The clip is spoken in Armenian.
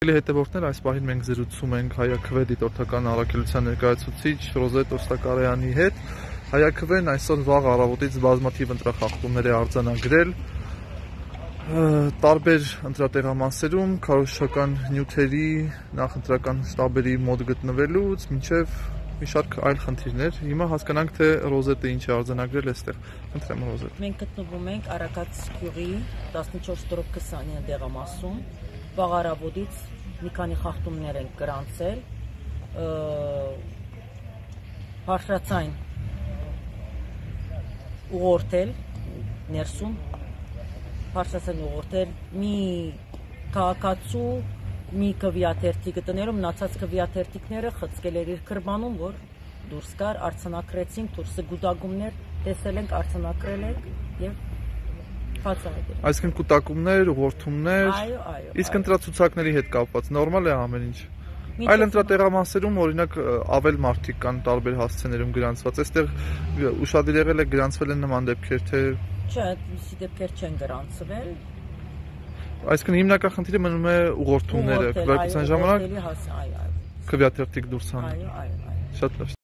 Հարգելի հետևորդներ, այս պահին մենք զրուցում ենք Հայաքվե դիտորդական առաքելության ներկայացուցիչ Ռոզետ Օստակարյանի հետ։ Հայաքվեն այսօր վաղ առավոտից բազմաթիվ ընտրախախտումներ է արձանագրել տարբեր ընտրատեղամասերում, քարոզչական նյութերի նախընտրական շտաբերի մոտ գտնվելուց մինչև մի շարք այլ խնդիրներ։ Հիմա հասկանանք, թե Ռոզետը ինչ է արձանագրել այստեղ։ Խնդրեմ Ռոզետ։ Մենք գտնվում ենք Արաքած գյուղի 14-20 տեղամասում։ Վաղ առավոտից մի քանի խախտումներ են գրանցել, բարձրացայն ուղղորդել ներսում, բարձրացայն ուղղորդել մի քաղաքացու, մի քվեաթերթի գտներում, մնացած քվեաթերթիկները խցկել էր իր քրբանում, որ դուրս գար, արձանագրեցինք, դուրսը գուտակումներ տեսել ենք, արձանագրել ենք եւ բացահայտել։ Այսինքն կուտակումներ, ուղղորդումներ, իսկ ընտրացուցակների հետ կապված նորմալ է ամեն ինչ։ Այլ ընտրատեղամասերում օրինակ ավել մարդիկ կան տարբեր հասցեներում գրանցված, այստեղ ուշադիր եղել է գրանցվել են նման դեպքեր, թե չէ, այդպիսի դեպքեր չեն գրանցվել։ Այսինքն հիմնական խնդիրը մնում է ուղղորդումները, քվեարկության ժամանակ քվեաթերթիկ դուրս հանել։ Շատ լավ։